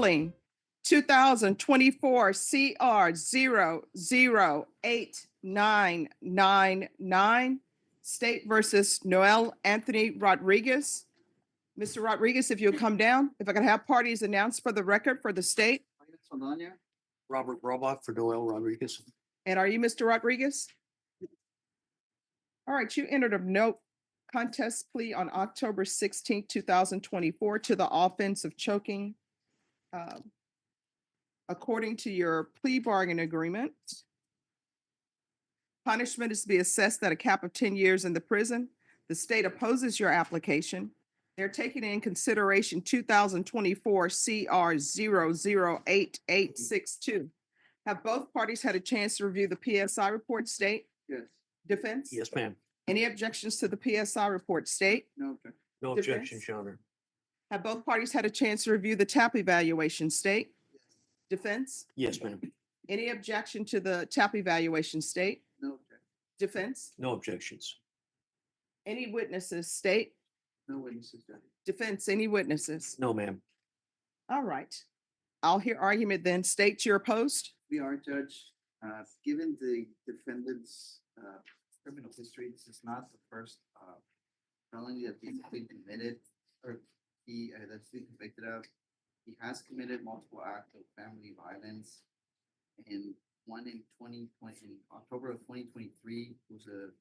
calling 2024 CR 008999, State versus Noel Anthony Rodriguez. Mr. Rodriguez, if you'll come down, if I could have parties announced for the record for the state. Robert Robot for Noel Rodriguez. And are you Mr. Rodriguez? All right, you entered a no contest plea on October 16th, 2024 to the offense of choking. According to your plea bargain agreement, punishment is to be assessed at a cap of 10 years in the prison. The state opposes your application. They're taking in consideration 2024 CR 008862. Have both parties had a chance to review the PSI report, state? Yes. Defense? Yes, ma'am. Any objections to the PSI report, state? No objection. No Defense? objections, Your Honor. Have both parties had a chance to review the TAP evaluation, state? Defense? Yes, ma'am. Any objection to the TAP evaluation, state? No objection. Defense? No objections. Any witnesses, state? No witnesses, Judge. Defense, any witnesses? No, ma'am. All right. I'll hear argument then. State you're opposed? We are, Judge. Given the defendant's criminal history, this is not the first felony that he's been committed or that's been convicted of. He has committed multiple acts of family violence, and one in October of 2023 was a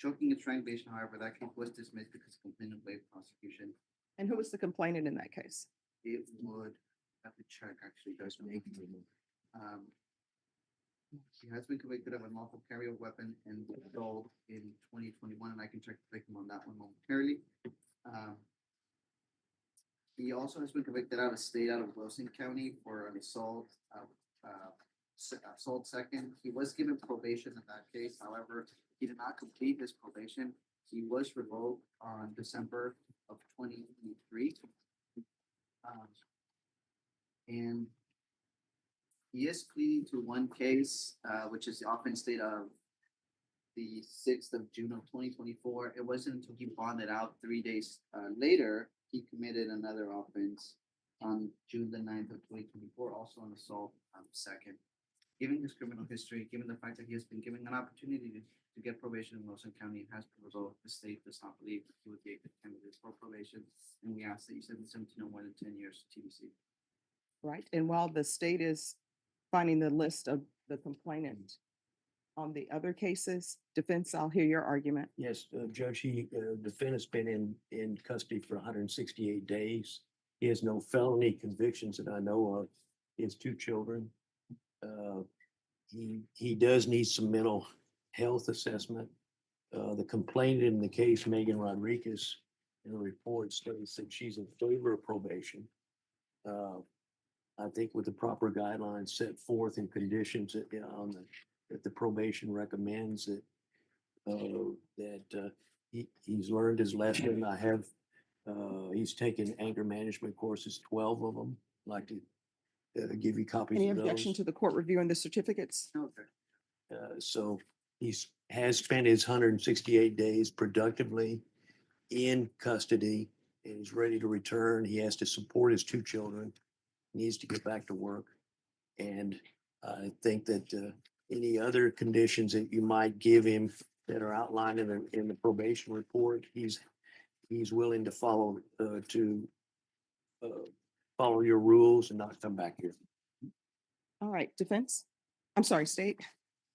choking and strangulation. However, that case was dismissed because the complainant waived prosecution. And who was the complainant in that case? It would have to check actually, Judge. He has been convicted of unlawful carry of weapon and assault in 2021, and I can check the victim on that one momentarily. He also has been convicted out of state, out of Wilson County, for an assault second. He was given probation in that case. However, he did not complete his probation. He was revoked on December of 2023. And he is pleading to one case, which is the offense date of the 6th of June of 2024. It wasn't until he bonded out 3 days later, he committed another offense on June the 9th of 2024, also an assault second. Given his criminal history, given the fact that he has been given an opportunity to get probation in Wilson County and has been revoked, the state does not believe that he would be a good candidate for probation. And we ask that you sentence him to no more than 10 years TBC. Right. And while the state is finding the list of the complainant on the other cases, defense, I'll hear your argument. Yes, Judge, defendant's been in custody for 168 days. He has no felony convictions that I know of. He has 2 children. He does need some mental health assessment. The complainant in the case, Megan Rodriguez, in the report states that she's in favor of probation. I think with the proper guidelines set forth and conditions that the probation recommends that he's learned his lesson. He's taken anger management courses, 12 of them. I'd like to give you copies Any of those. objection to the court reviewing the certificates? No objection. So has spent his 168 days productively in custody and he's ready to return. He has to support his 2 children, needs to get back to work. And I think that any other conditions that you might give him that are outlined in the probation report, he's willing to follow follow your rules and not come back here. All right, defense. I'm sorry, state.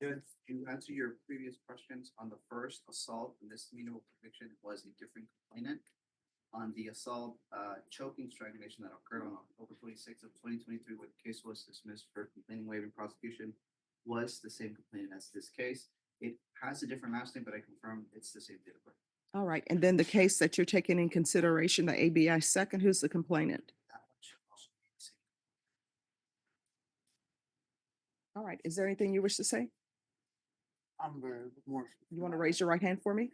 Judge, to answer your previous questions on the first assault, the misdemeanor conviction was a different complainant. On the assault, choking strangulation that occurred on October 26th of 2023, where the case was dismissed for complaining waiving prosecution, was the same complainant as this case. It has a different last name, but I confirm it's the same date of birth. All right. And then the case that you're taking in consideration, the ABI second, who's the complainant? That one should also be the same. All right. Is there anything you wish to say? I'm very more. You want to raise your right hand for me?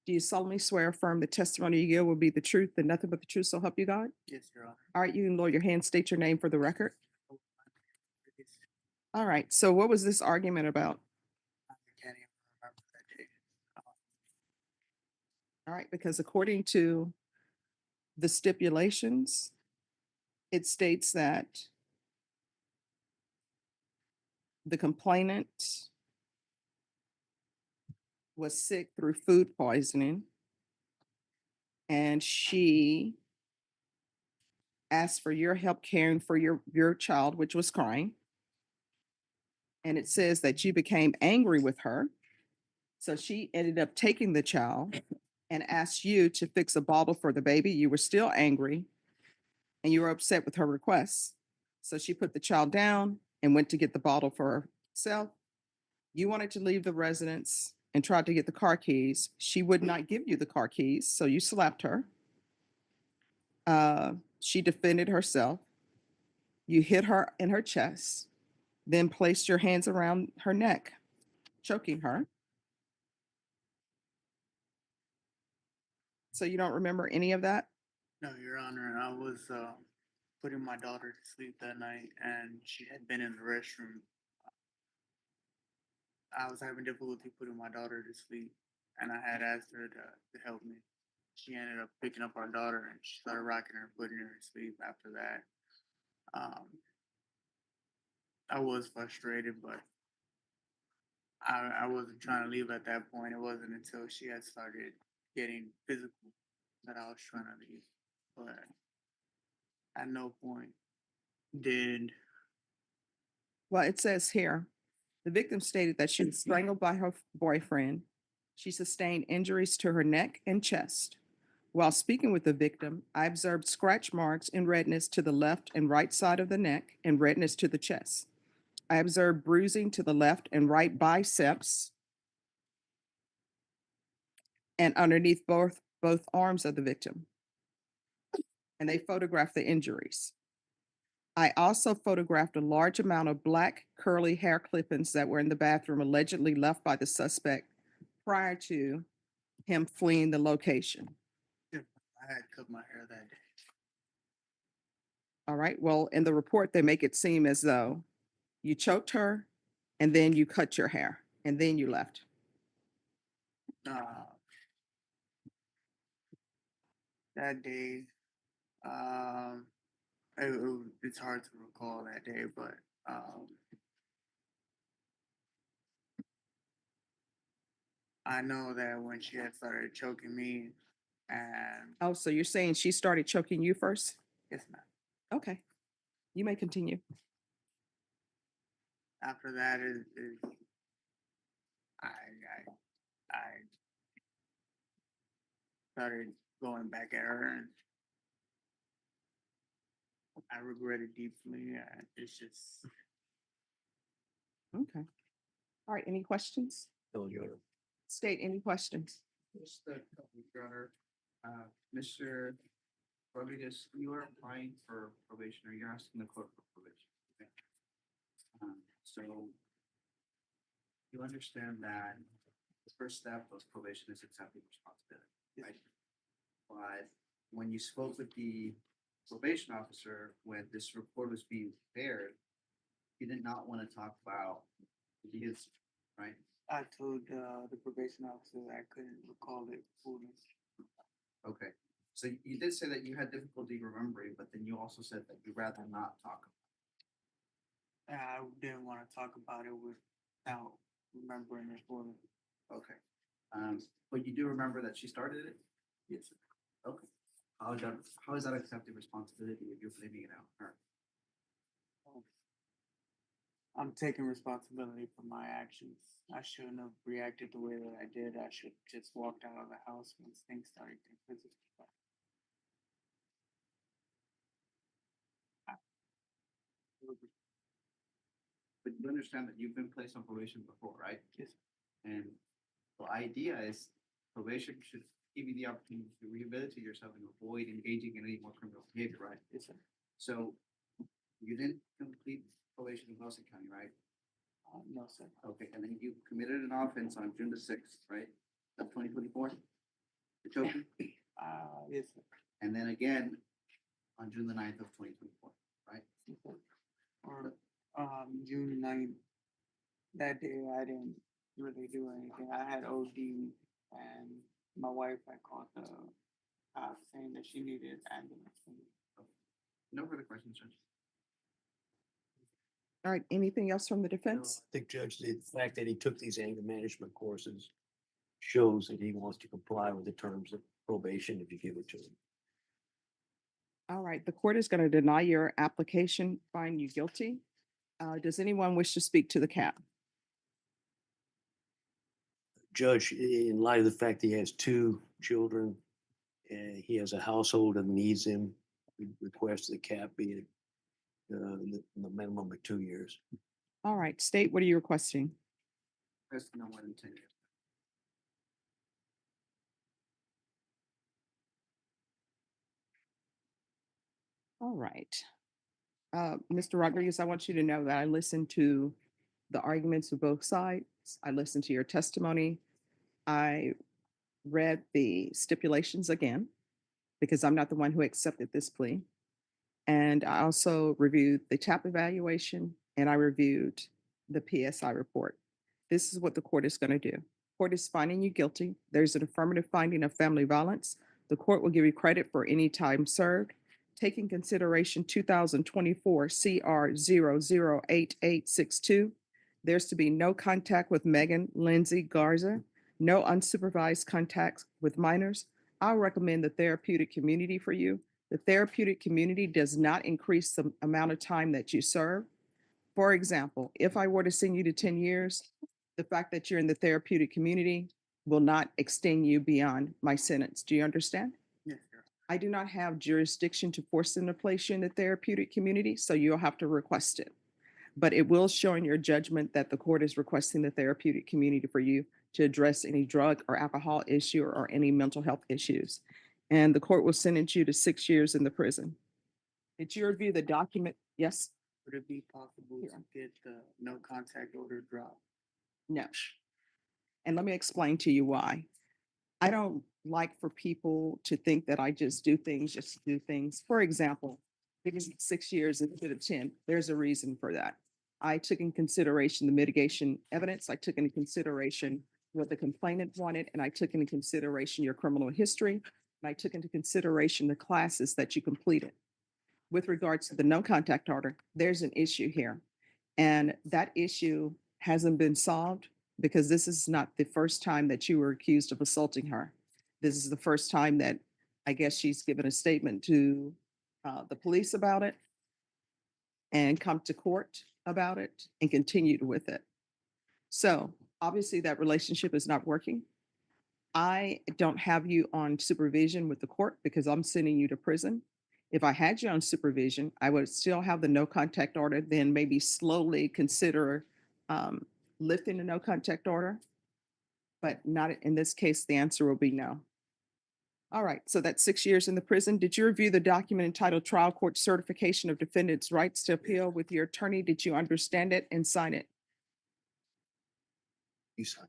Do you solemnly swear or affirm the testimony you give will be the truth and nothing but the truth, so help you God? Yes, Your Honor. All right, you can lower your hand, state your name for the record. All right, so what was this argument about? I can't even remember that date. All right, because according to the stipulations, it states that the complainant was sick through food poisoning, and she asked for your help caring for your child, which was crying. And it says that you became angry with her. So she ended up taking the child and asked you to fix a bottle for the baby. You were still angry and you were upset with her requests. So she put the child down and went to get the bottle for herself. You wanted to leave the residence and tried to get the car keys. She would not give you the car keys, so you slapped her. She defended herself. You hit her in her chest, then placed your hands around her neck, choking her. So you don't remember any of that? No, Your Honor, I was putting my daughter to sleep that night, and she had been in the restroom. I was having difficulty putting my daughter to sleep, and I had asked her to help me. She ended up picking up our daughter, and she started rocking her, putting her to sleep. After that, I was frustrated, but I wasn't trying to leave at that point. It wasn't until she had started getting physical that I was trying to leave. But at no point did Well, it says here, the victim stated that she was strangled by her boyfriend. She sustained injuries to her neck and chest. While speaking with the victim, I observed scratch marks and redness to the left and right side of the neck and redness to the chest. I observed bruising to the left and right biceps and underneath both arms of the victim. And they photographed the injuries. I also photographed a large amount of black curly hair clippings that were in the bathroom allegedly left by the suspect prior to him fleeing the location. I had cut my hair that day. All right. Well, in the report, they make it seem as though you choked her and then you cut your hair and then you left. That day, it's hard to recall that day, but I know that when she had started choking me, and Oh, so you're saying she started choking you first? yes, ma'am. Okay. You may continue. After that is I started going back at her, and I regret it deeply. It's just Okay. All right. Any questions? No, Your Honor. State any questions? Just a couple, Your Honor. Mr. Rodriguez, you are applying for probation, or you're asking the court for probation. Okay? So you understand that the first step of probation is accepting responsibility, right? But when you spoke with the probation officer, when this report was being prepared, he did not want to talk about the incident, right? I told the probation officer that I couldn't recall it fully. Okay, so you did say that you had difficulty remembering, but then you also said that you'd rather not talk. I didn't want to talk about it without remembering it fully. Okay, but you do remember that she started it? Yes, Okay. How is that accepting responsibility if you're blaming it on her? I'm taking responsibility for my actions. I shouldn't have reacted the way that I did. I should just walked out of the house once things started getting physical. But you understand that you've been placed on probation before, right? Yes. And the idea is probation should give you the opportunity to rehabilitate yourself and avoid engaging in any more criminal behavior, right? Yes, sir. So you didn't complete probation in Wilson County, right? No, sir. Okay, and then you committed an offense on June the sixth, right? Of 2024? The choking? Yes, sir. And then again on June the 9th of 2024, right? Yes, sir. Or June 9th, that day I didn't really do anything. I had OD, and my wife had called the cops saying that she needed ambulance. No further questions, Judge. All right, anything else from the No, I defense? think, Judge, the fact that he took these anger management courses shows that he wants to comply with the terms of probation if you give it to him. All right, the court is going to deny your application, find you guilty. Does anyone wish to speak to the cap? Judge, in light of the fact he has two children, and he has a household that needs him, we request the cap be the minimum of 2 years. All right, state, what are you requesting? That's no more than 10 years. All right. Mr. Rodriguez, I want you to know that I listened to the arguments of both sides. I listened to your testimony. I read the stipulations again because I'm not the one who accepted this plea. And I also reviewed the TAP evaluation and I reviewed the PSI report. This is what the court is going to do. Court is finding you guilty. There's an affirmative finding of family violence. The court will give you credit for any time served. Taking consideration 2024 CR 008862, there's to be no contact with Megan Lindsay Garza, no unsupervised contacts with minors. I'll recommend the therapeutic community for you. The therapeutic community does not increase the amount of time that you serve. For example, if I were to send you to 10 years, the fact that you're in the therapeutic community will not extend you beyond my sentence. Do you understand? Yes, Your Honor. I do not have jurisdiction to force them to place you in the therapeutic community, so you'll have to request it. But it will show in your judgment that the court is requesting the therapeutic community for you to address any drug or alcohol issue or any mental health issues. And the court will sentence you to 6 years in the prison. Did you review the document? Yes? Would it be possible Here. to get the no contact order dropped? No. And let me explain to you why. I don't like for people to think that I just do things just to do things. For example, because it's 6 years instead of 10, there's a reason for that. I took in consideration the mitigation evidence. I took into consideration what the complainant wanted, and I took into consideration your criminal history, and I took into consideration the classes that you completed. With regards to the no contact order, there's an issue here. And that issue hasn't been solved because this is not the first time that you were accused of assaulting her. This is the first time that I guess she's given a statement to the police about it and come to court about it and continued with it. So obviously that relationship is not working. I don't have you on supervision with the court because I'm sending you to prison. If I had you on supervision, I would still have the no contact order, then maybe slowly consider um, lifting the no contact order. But not in this case, the answer will be no. All right, so that's 6 years in the prison. Did you review the document entitled Trial Court Certification of Defendant's Rights to Appeal with your attorney? Did you understand it and sign it? You signed.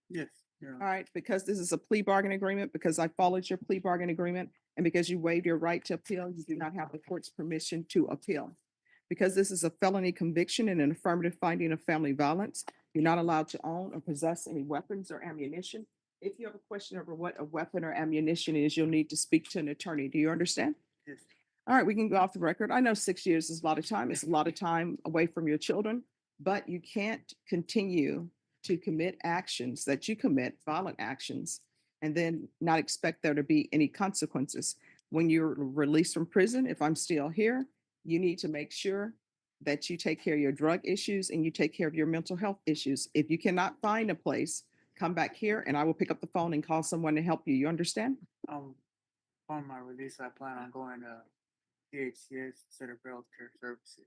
Yes, Your All Honor. right, because this is a plea bargain agreement, because I followed your plea bargain agreement, and because you waived your right to appeal, you do not have the court's permission to appeal. Because this is a felony conviction and an affirmative finding of family violence, you're not allowed to own or possess any weapons or ammunition. If you have a question over what a weapon or ammunition is, you'll need to speak to an attorney. Do you understand? Yes. All right, we can go off the record. I know 6 years is a lot of time. It's a lot of time away from your children, but you can't continue to commit actions that you commit, violent actions, and then not expect there to be any consequences. When you're released from prison, if I'm still here, you need to make sure that you take care of your drug issues and you take care of your mental health issues. If you cannot find a place, come back here and I will pick up the phone and call someone to help you. You understand? Upon my release, I plan on going to CHCS, Center for Healthcare Services.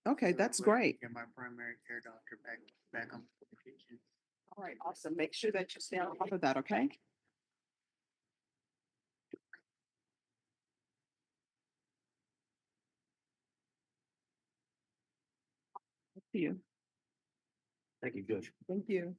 Okay, So that's where I can great. Get my primary care doctor back on medication. All right, awesome. Make sure that you stay on top of that, okay? Up to you. Thank you, Judge. Thank you.